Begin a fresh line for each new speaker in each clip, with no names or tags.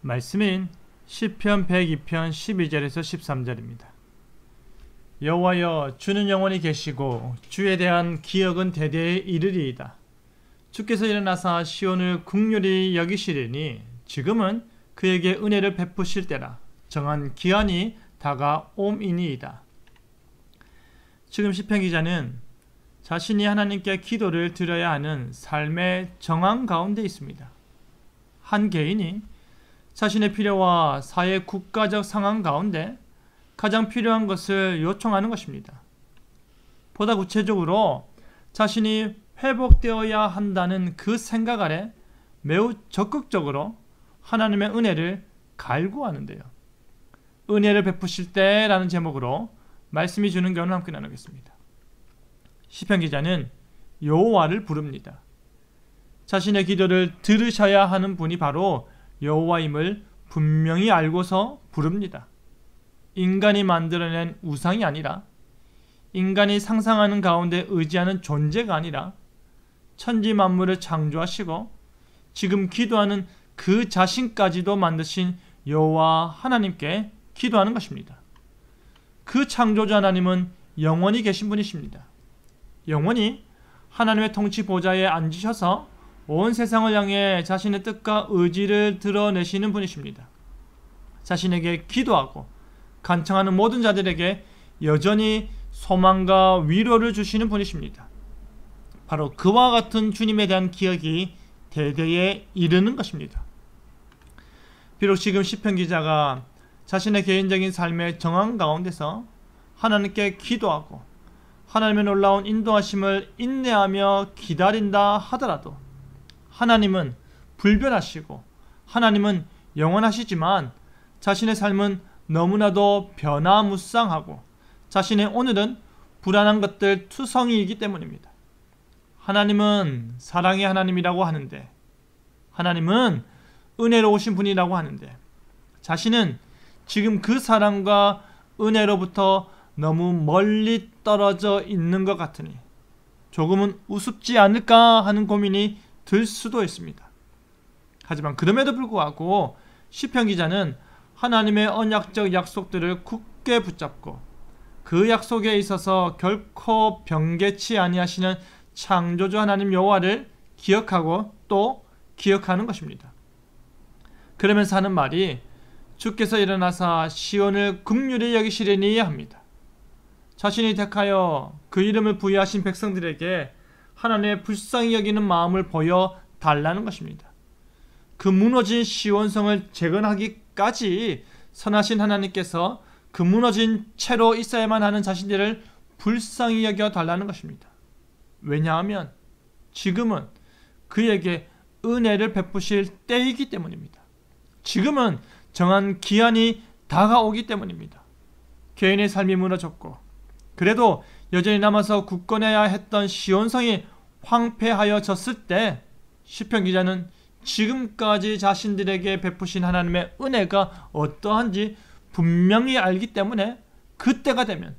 말씀인 시편 102편 12절에서 13절입니다. 여호와여, 주는 영원히 계시고 주에 대한 기억은 대대에 이르리이다. 주께서 일어나사 시온을 긍휼히 여기시리니 지금은 그에게 은혜를 베푸실 때라. 정한 기한이 다가옴이니이다. 지금 시편 기자는 자신이 하나님께 기도를 드려야 하는 삶의 정황 가운데 있습니다. 한 개인이 자신의 필요와 사회 국가적 상황 가운데 가장 필요한 것을 요청하는 것입니다. 보다 구체적으로 자신이 회복되어야 한다는 그 생각 아래 매우 적극적으로 하나님의 은혜를 갈구하는데요. 은혜를 베푸실 때라는 제목으로 말씀이 주는 교훈을 함께 나누겠습니다. 시편 기자는 여호와를 부릅니다. 자신의 기도를 들으셔야 하는 분이 바로 여호와임을 분명히 알고서 부릅니다. 인간이 만들어낸 우상이 아니라, 인간이 상상하는 가운데 의지하는 존재가 아니라 천지 만물을 창조하시고 지금 기도하는 그 자신까지도 만드신 여호와 하나님께 기도하는 것입니다. 그 창조자 하나님은 영원히 계신 분이십니다. 영원히 하나님의 통치 보좌에 앉으셔서 온 세상을 향해 자신의 뜻과 의지를 드러내시는 분이십니다. 자신에게 기도하고 간청하는 모든 자들에게 여전히 소망과 위로를 주시는 분이십니다. 바로 그와 같은 주님에 대한 기억이 대대에 이르는 것입니다. 비록 지금 시편 기자가 자신의 개인적인 삶의 정황 가운데서 하나님께 기도하고 하나님의 놀라운 인도하심을 인내하며 기다린다 하더라도 하나님은 불변하시고 하나님은 영원하시지만 자신의 삶은 너무나도 변화무쌍하고 자신의 오늘은 불안한 것들 투성이이기 때문입니다. 하나님은 사랑의 하나님이라고 하는데, 하나님은 은혜로우신 분이라고 하는데, 자신은 지금 그 사랑과 은혜로부터 너무 멀리 떨어져 있는 것 같으니 조금은 우습지 않을까 하는 고민이 들 수도 있습니다. 하지만 그럼에도 불구하고 시편 기자는 하나님의 언약적 약속들을 굳게 붙잡고 그 약속에 있어서 결코 변개치 아니하시는 창조주 하나님 여호와를 기억하고 또 기억하는 것입니다. 그러면서 하는 말이 주께서 일어나사 시온을 긍휼히 여기시리니 합니다. 자신이 택하여 그 이름을 부여하신 백성들에게 하나님의 불쌍히 여기는 마음을 보여달라는 것입니다. 그 무너진 시온성을 재건하기까지 선하신 하나님께서 그 무너진 채로 있어야만 하는 자신들을 불쌍히 여겨달라는 것입니다. 왜냐하면 지금은 그에게 은혜를 베푸실 때이기 때문입니다. 지금은 정한 기한이 다가오기 때문입니다. 개인의 삶이 무너졌고 그래도 여전히 남아서 굳건해야 했던 시온성이 황폐하여졌을 때 시편 기자는 지금까지 자신들에게 베푸신 하나님의 은혜가 어떠한지 분명히 알기 때문에 그때가 되면,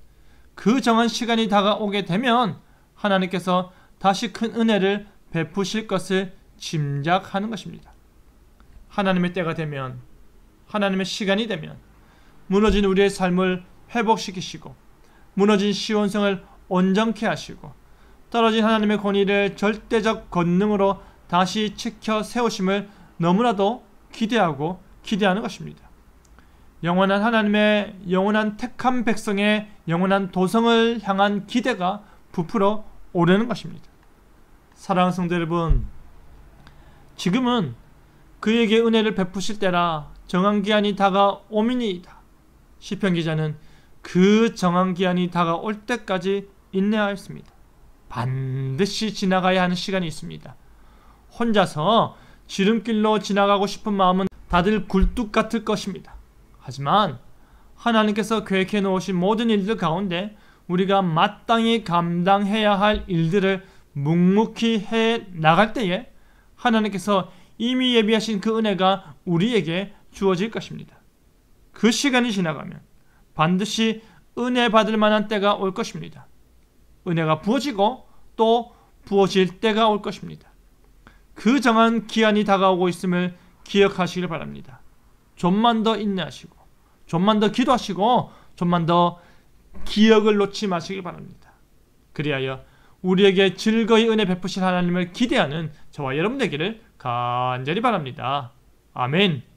그 정한 시간이 다가오게 되면 하나님께서 다시 큰 은혜를 베푸실 것을 짐작하는 것입니다. 하나님의 때가 되면, 하나님의 시간이 되면 무너진 우리의 삶을 회복시키시고 무너진 시온성을 온전케 하시고 떨어진 하나님의 권위를 절대적 권능으로 다시 지켜 세우심을 너무나도 기대하고 기대하는 것입니다. 영원한 하나님의 영원한 택한 백성의 영원한 도성을 향한 기대가 부풀어 오르는 것입니다. 사랑하는 성도 여러분, 지금은 그에게 은혜를 베푸실 때라 정한 기한이 다가오미니이다. 시편 기자는 그 정한 기한이 다가올 때까지 인내하였습니다. 반드시 지나가야 하는 시간이 있습니다. 혼자서 지름길로 지나가고 싶은 마음은 다들 굴뚝 같을 것입니다. 하지만 하나님께서 계획해 놓으신 모든 일들 가운데 우리가 마땅히 감당해야 할 일들을 묵묵히 해 나갈 때에 하나님께서 이미 예비하신 그 은혜가 우리에게 주어질 것입니다. 그 시간이 지나가면 반드시 은혜 받을 만한 때가 올 것입니다. 은혜가 부어지고 또 부어질 때가 올 것입니다. 그 정한 기한이 다가오고 있음을 기억하시길 바랍니다. 좀만 더 인내하시고 좀만 더 기도하시고 좀만 더 기억을 놓지 마시기 바랍니다. 그리하여 우리에게 즐거이 은혜 베푸실 하나님을 기대하는 저와 여러분 되기를 간절히 바랍니다. 아멘.